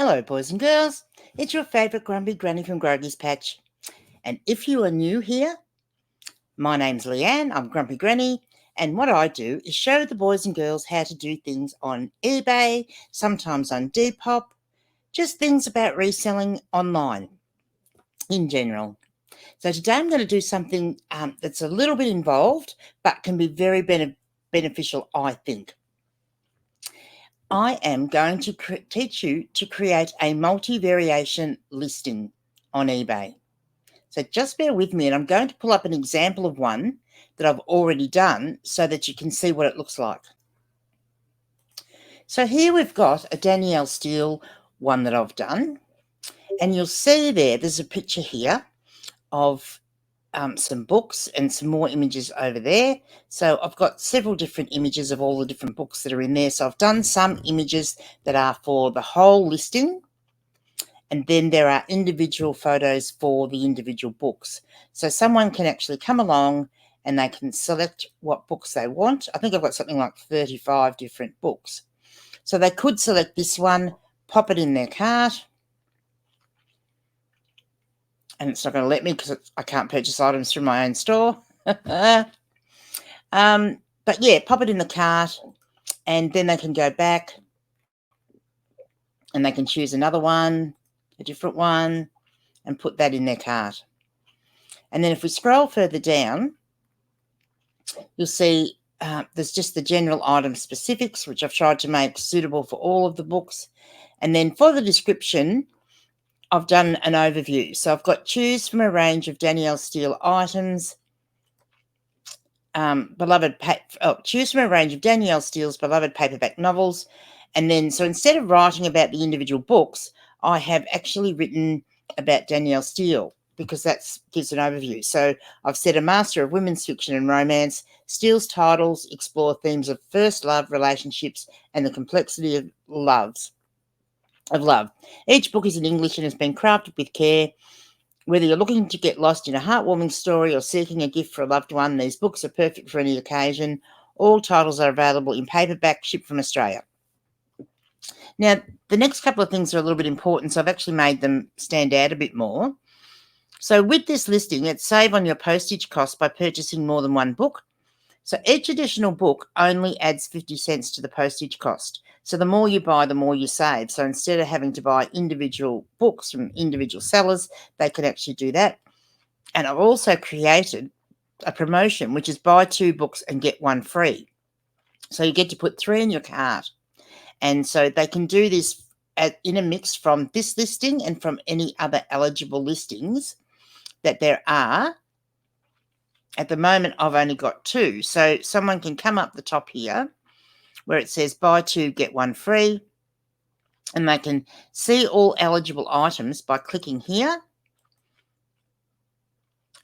Hello, boys and girls. It's your favourite grumpy granny from Groggy's Patch. And if you are new here, my name's Leanne. I'm Grumpy Granny. And what I do is show the boys and girls how to do things on eBay, sometimes on Depop, just things about reselling online in general. So today I'm going to do something that's a little bit involved, but can be very beneficial, I think. I am going to teach you to create a multi-variation listing on eBay. So just bear with me, and I'm going to pull up an example of one that I've already done so that you can see what it looks like. So here we've got a Danielle Steele one that I've done, and you'll see there's a picture here of some books and some more images over there. So I've got several different images of all the different books that are in there. So I've done some images that are for the whole listing, and then there are individual photos for the individual books. So someone can actually come along and they can select what books they want. I think I've got something like 35 different books. So they could select this one, pop it in their cart, and it's not going to let me because I can't purchase items through my own store. But yeah, pop it in the cart, and then they can go back and they can choose another one, a different one, and put that in their cart. And then if we scroll further down, you'll see there's just the general item specifics, which I've tried to make suitable for all of the books. And then for the description, I've done an overview. So I've got choose from a range of Danielle Steele items, choose from a range of Danielle Steele's beloved paperback novels. And then, so instead of writing about the individual books, I have actually written about Danielle Steele, because that gives an overview. So I've said a master of women's fiction and romance. Steele's titles explore themes of first love, relationships, and the complexity of love. Each book is in English and has been crafted with care. Whether you're looking to get lost in a heartwarming story or seeking a gift for a loved one, these books are perfect for any occasion. All titles are available in paperback, shipped from Australia. Now, the next couple of things are a little bit important, so I've actually made them stand out a bit more. So with this listing, it's save on your postage costs by purchasing more than one book. So each additional book only adds 50 cents to the postage cost. So the more you buy, the more you save. So instead of having to buy individual books from individual sellers, they can actually do that. And I've also created a promotion, which is buy 2 books and get 1 free. So you get to put 3 in your cart. And so they can do this in a mix from this listing and from any other eligible listings that there are. At the moment, I've only got 2. So someone can come up the top here where it says buy 2, get 1 free. And they can see all eligible items by clicking here.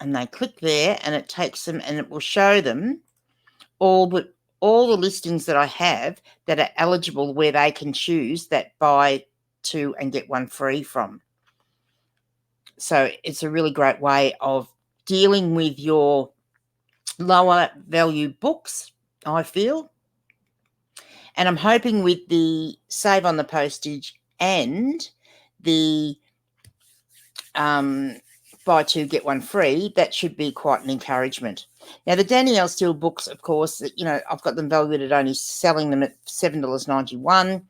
And they click there and it takes them and it will show them all the listings that I have that are eligible where they can choose that buy 2 and get 1 free from. So it's a really great way of dealing with your lower value books, I feel. And I'm hoping with the save on the postage and the buy 2, get 1 free, that should be quite an encouragement. Now, the Danielle Steele books, of course, I've got them valued at only selling them at $7.91.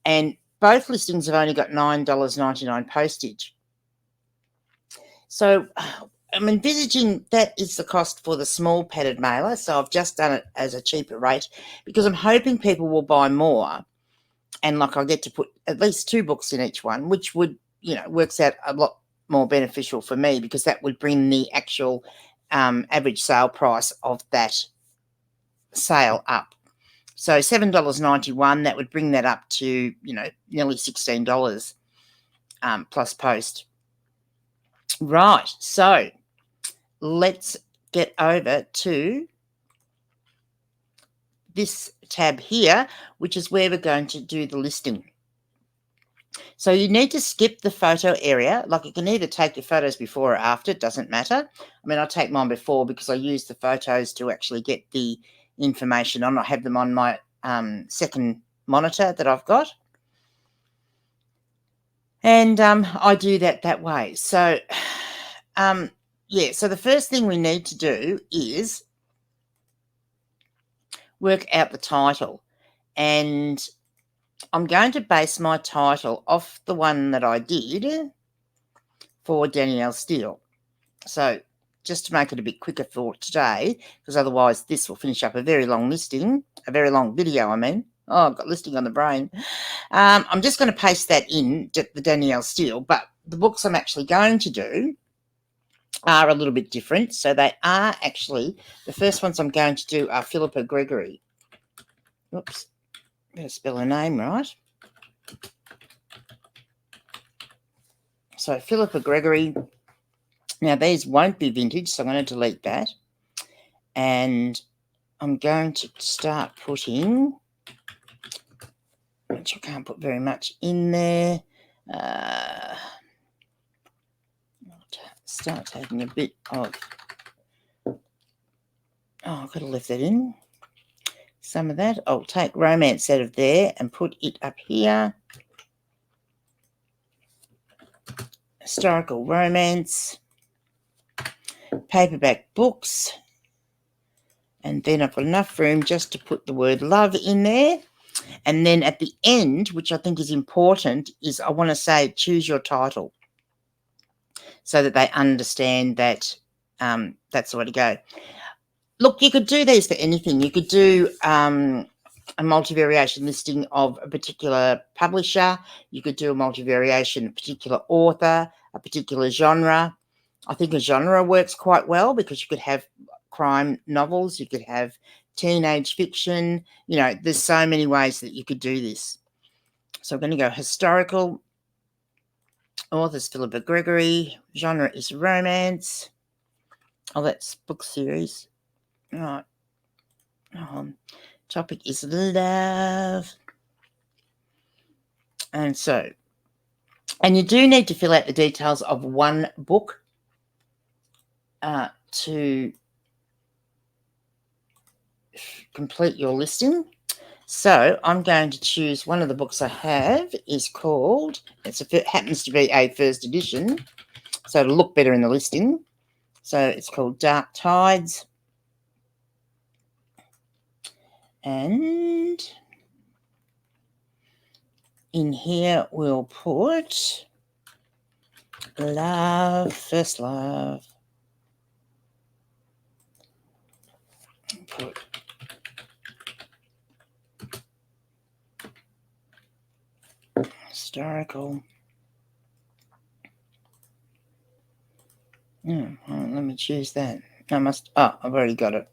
And both listings have only got $9.99 postage. So I'm envisaging that is the cost for the small padded mailer. So I've just done it as a cheaper rate because I'm hoping people will buy more. And I'll get to put at least 2 books in each one, which would, works out a lot more beneficial for me because that would bring the actual average sale price of that sale up. So $7.91, that would bring that up to, nearly $16 plus post. Right, so let's get over to this tab here, which is where we're going to do the listing. So you need to skip the photo area. You can either take your photos before or after, it doesn't matter. I mean, I take mine before because I use the photos to actually get the information on. I have them on my second monitor that I've got. And I do that way. So, so the first thing we need to do is work out the title. And I'm going to base my title off the one that I did for Danielle Steele. So just to make it a bit quicker for today, because otherwise this will finish up a very long video, I mean. Oh, I've got listing on the brain. I'm just going to paste that in, the Danielle Steele, but the books I'm actually going to do are a little bit different. So they are actually, the first ones I'm going to do are Philippa Gregory. Oops, better spell her name right. So Philippa Gregory. Now these won't be vintage, so I'm going to delete that. And I'm going to start putting, which I can't put very much in there. Start taking a bit of, I could have left that in. Some of that. I'll take romance out of there and put it up here. Historical romance. Paperback books. And then I've got enough room just to put the word love in there. And then at the end, which I think is important, is I want to say choose your title so that they understand that that's the way to go. Look, you could do these for anything. You could do a multivariation listing of a particular publisher. You could do a multivariation, a particular author, a particular genre. I think a genre works quite well because you could have crime novels, you could have teenage fiction. You know, there's so many ways that you could do this. So I'm going to go historical. Author's Philippa Gregory. Genre is romance. Oh, that's book series. Right. Topic is love. And so, and you do need to fill out the details of one book to complete your listing. So I'm going to choose one of the books I have is called, it happens to be a first edition, so it'll look better in the listing. So it's called Dark Tides. And in here we'll put love, first love. Put historical. Well, let me choose that. I've already got it.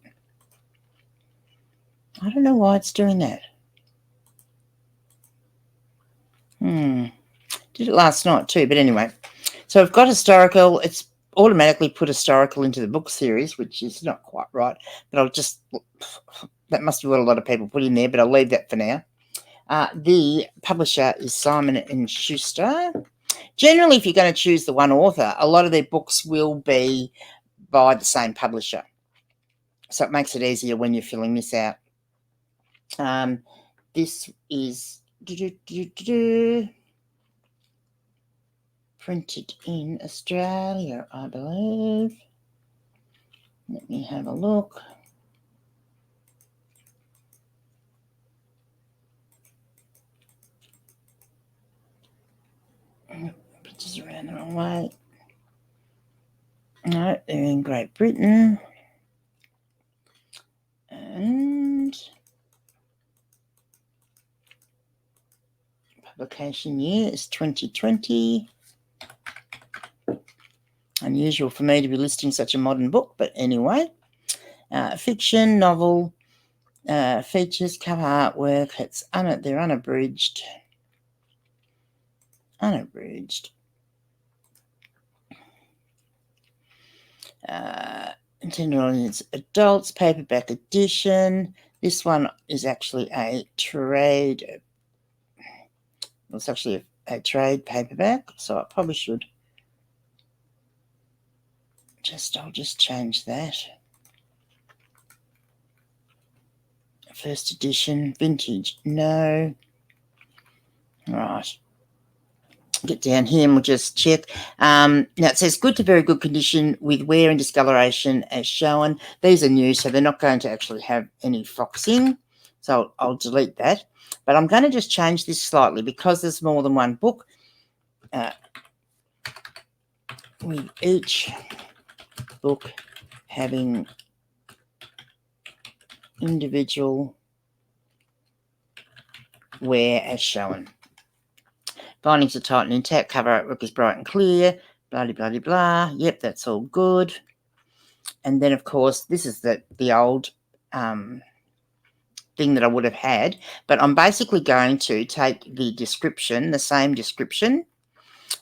I don't know why it's doing that. Did it last night too, but anyway. So I've got historical. It's automatically put historical into the book series, which is not quite right. But that must be what a lot of people put in there, but I'll leave that for now. The publisher is Simon & Schuster. Generally, if you're going to choose the one author, a lot of their books will be by the same publisher. So it makes it easier when you're filling this out. This is printed in Australia, I believe. Let me have a look. Pictures around the wrong way. No, they're in Great Britain. And publication year is 2020. Unusual for me to be listing such a modern book, but anyway. Fiction, novel, features, cover artwork. They're unabridged. Intended audience adults, paperback edition. This one is actually a trade. It's actually a trade paperback, so I probably should I'll just change that. First edition, vintage, no. Right. get down here and we'll just check. Now it says good to very good condition with wear and discoloration as shown. These are new, so they're not going to actually have any foxing. So I'll delete that. But I'm going to just change this slightly because there's more than one book. With each book having individual wear as shown. Bindings are tight and intact, cover artwork is bright and clear, blah, blah, blah, blah. Yep, that's all good. And then, of course, this is the old thing that I would have had, but I'm basically going to take the description, the same description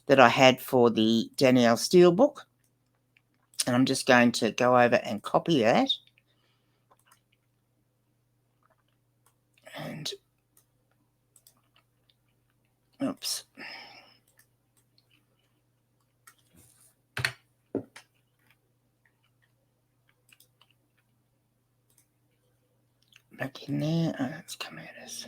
that I had for the Danielle Steele book, and I'm just going to go over and copy that. And, oops. Back in there. Oh, let's come at us.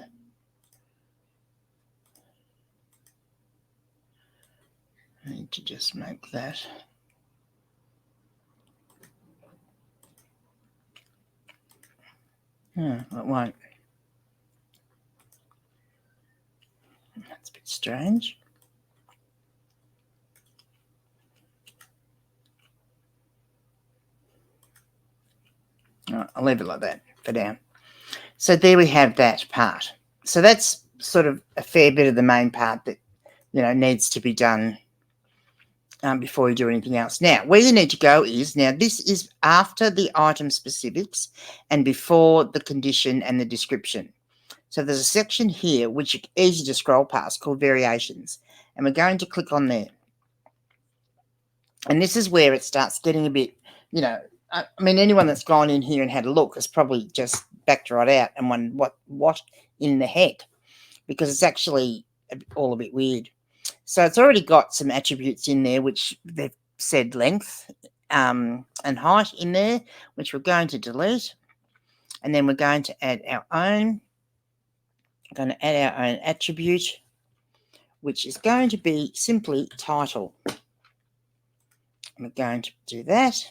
I need to just make that. Oh, it won't. That's a bit strange. Oh, I'll leave it like that for now. So there we have that part. So that's sort of a fair bit of the main part that, needs to be done before you do anything else. Now, where you need to go is, now this is after the item specifics and before the condition and the description. So there's a section here which is easy to scroll past called variations, and we're going to click on there. And this is where it starts getting a bit, I mean, anyone that's gone in here and had a look has probably just backed right out and wondered what in the heck, because it's actually all a bit weird. So it's already got some attributes in there, which they've said length and height in there, which we're going to delete. And then we're going to add our own. I'm going to add our own attribute, which is going to be simply title. We're going to do that.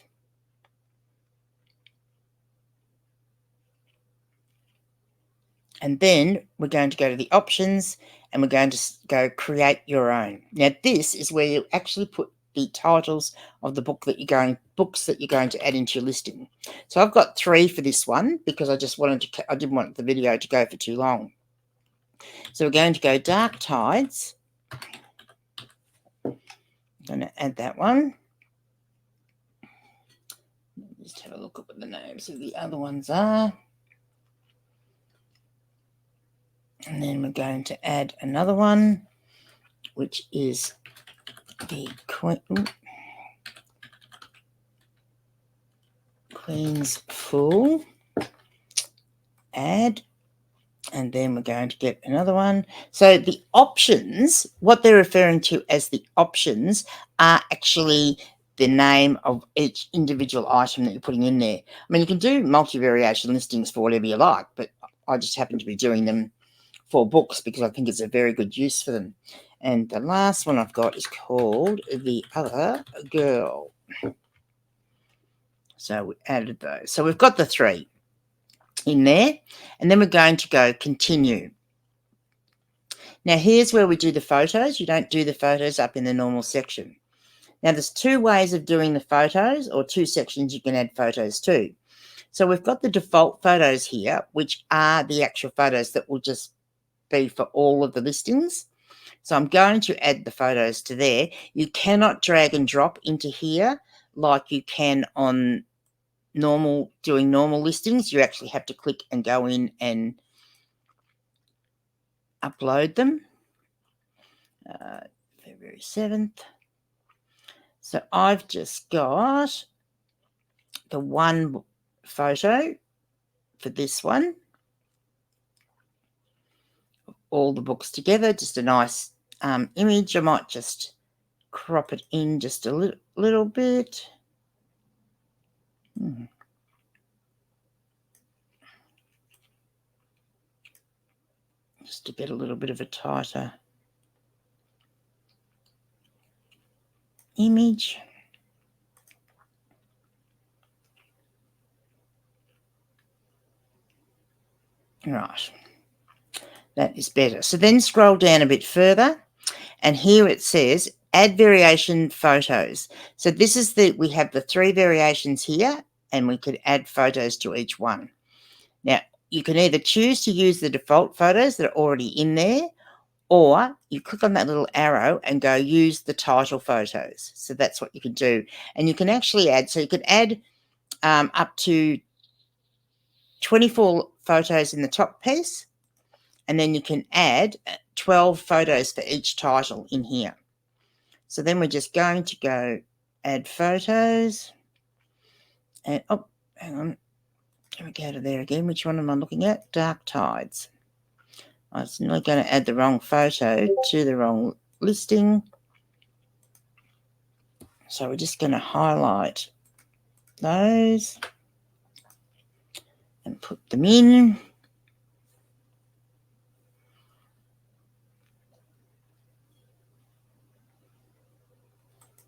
And then we're going to go to the options and we're going to go create your own. Now, this is where you actually put the titles of the books that you're going to add into your listing. So I've got 3 for this one because I didn't want the video to go for too long. So we're going to go Dark Tides. I'm going to add that one. Just have a look at what the names of the other ones are. And then we're going to add another one, which is the Queen's Fool. Add. And then we're going to get another one. So the options, what they're referring to as the options, are actually the name of each individual item that you're putting in there. I mean, you can do multi-variation listings for whatever you like, but I just happen to be doing them for books because I think it's a very good use for them. And the last one I've got is called The Other Girl. So we added those. So we've got the 3 in there, and then we're going to go continue. Now here's where we do the photos. You don't do the photos up in the normal section. Now there's 2 ways of doing the photos, or 2 sections you can add photos to. So we've got the default photos here, which are the actual photos that will just be for all of the listings. So I'm going to add the photos to there. You cannot drag and drop into here like you can on doing normal listings. You actually have to click and go in and upload them. February 7th. So I've just got the one photo for this one. All the books together, just a nice image. I might just crop it in just a little bit. Just to get a little bit of a tighter. image. Right. That is better. So then scroll down a bit further, and here it says add variation photos. So this is we have the 3 variations here, and we could add photos to each one. Now, you can either choose to use the default photos that are already in there, or you click on that little arrow and go use the title photos. So that's what you can do. And you can actually add, so you could add up to 24 photos in the top piece, and then you can add 12 photos for each title in here. So then we're just going to go add photos. And, oh, hang on. Let me go to there again. Which one am I looking at? Dark Tides. I was not going to add the wrong photo to the wrong listing. So we're just going to highlight those and put them in.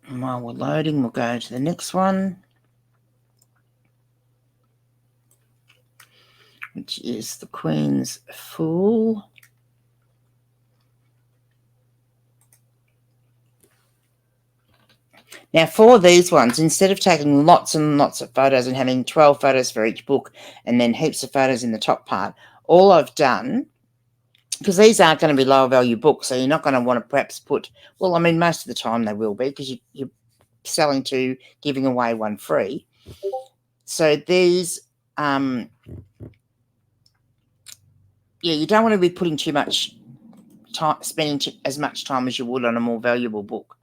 And while we're loading, we'll go to the next one, which is the Queen's Fool. Now, for these ones, instead of taking lots and lots of photos and having 12 photos for each book and then heaps of photos in the top part, all I've done, because these aren't going to be lower value books, so you're not going to want to perhaps put, well, I mean, most of the time they will be, because you're selling to giving away one free. So these, yeah, you don't want to be putting too much time, spending as much time as you would on a more valuable book.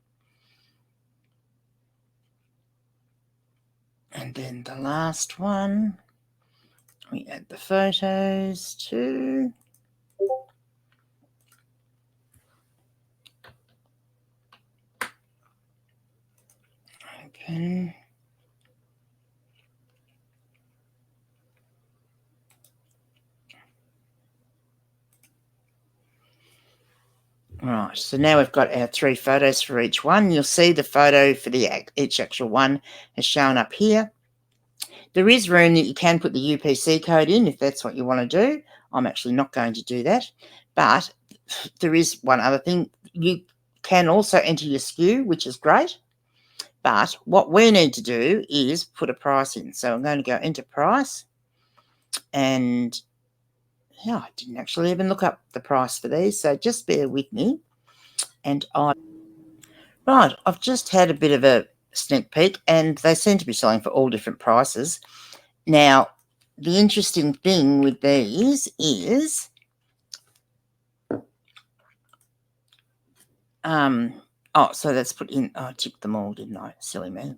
And then the last one, we add the photos to. Open. Right, so now we've got our 3 photos for each one. You'll see the photo for each actual one has shown up here. There is room that you can put the UPC code in if that's what you want to do. I'm actually not going to do that. But there is one other thing. You can also enter your SKU, which is great. But what we need to do is put a price in. So I'm going to go enter price. And yeah, I didn't actually even look up the price for these. So just bear with me. And right, I've just had a bit of a sneak peek, and they seem to be selling for all different prices. Now, the interesting thing with these is, so that's put in, I ticked them all, didn't I? Silly me.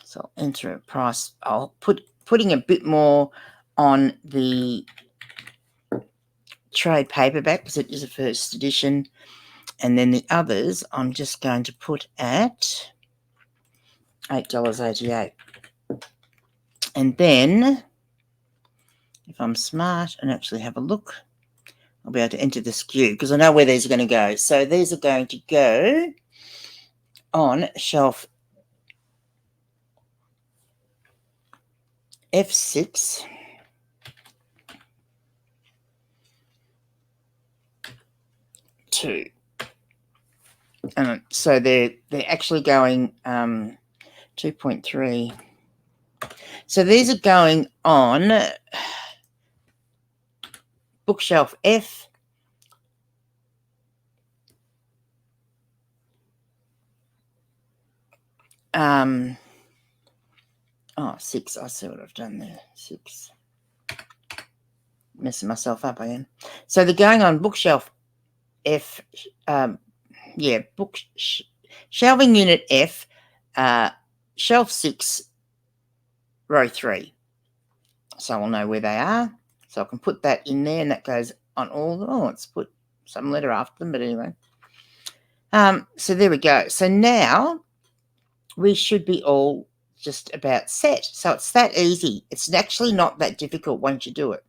So I'll enter a price. I'll putting a bit more on the trade paperback because it is a first edition. And then the others, I'm just going to put at $8.88. And then, if I'm smart and actually have a look, I'll be able to enter the SKU because I know where these are going to go. So these are going to go on shelf F6. And so they're actually going 2.3. So these are going on bookshelf F. Oh, 6. I see what I've done there. 6. Messing myself up again. So they're going on bookshelf F. Shelving unit F, shelf 6, row 3. So I'll know where they are. So I can put that in there, and that goes on all of them. Oh, let's put some letter after them, but anyway. So there we go. So now we should be all just about set. So it's that easy. It's actually not that difficult once you do it.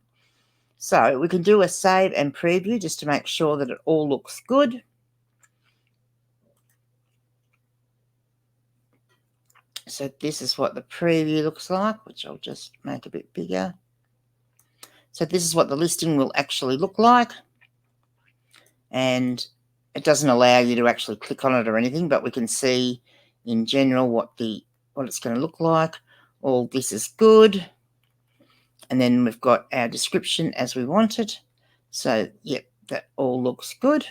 So we can do a save and preview just to make sure that it all looks good. So this is what the preview looks like, which I'll just make a bit bigger. So this is what the listing will actually look like. And it doesn't allow you to actually click on it or anything, but we can see in general what it's going to look like. All this is good. And then we've got our description as we want it. So, yep, that all looks good.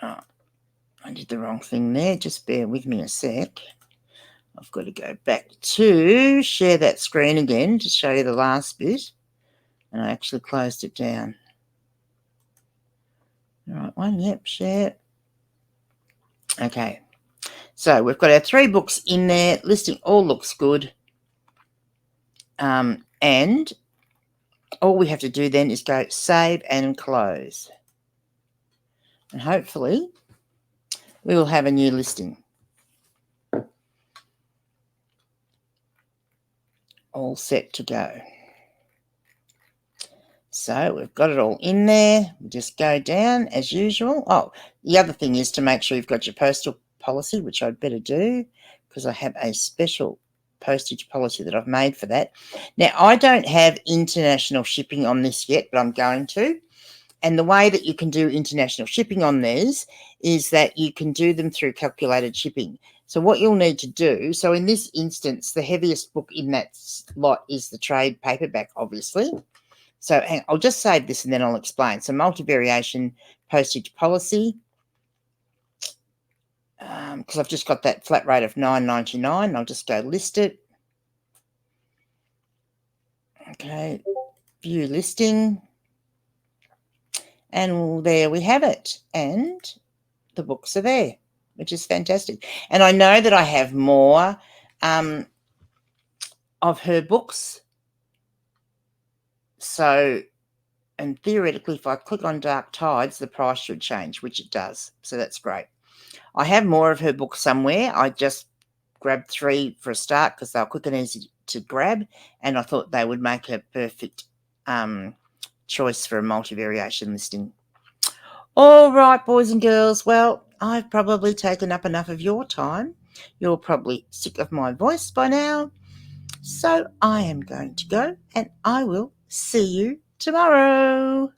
Oh, I did the wrong thing there. Just bear with me a sec. I've got to go back to share that screen again to show you the last bit. And I actually closed it down. The right one, yep, share. Okay. So we've got our 3 books in there. Listing all looks good. And all we have to do then is go save and close. And hopefully we will have a new listing. All set to go. So we've got it all in there. We just go down as usual. Oh, the other thing is to make sure you've got your postal policy, which I'd better do because I have a special postage policy that I've made for that. Now, I don't have international shipping on this yet, but I'm going to. And the way that you can do international shipping on these is that you can do them through calculated shipping. So what you'll need to do, so in this instance, the heaviest book in that lot is the trade paperback, obviously. So I'll just save this and then I'll explain. So multi-variation postage policy, because I've just got that flat rate of $9.99. I'll just go list it. Okay, view listing. And there we have it. And the books are there, which is fantastic. And I know that I have more of her books. So, and theoretically, if I click on Dark Tides, the price should change, which it does. So that's great. I have more of her books somewhere. I just grabbed 3 for a start because they're quick and easy to grab. And I thought they would make a perfect choice for a multi-variation listing. All right, boys and girls. Well, I've probably taken up enough of your time. You're probably sick of my voice by now. So I am going to go and I will see you tomorrow.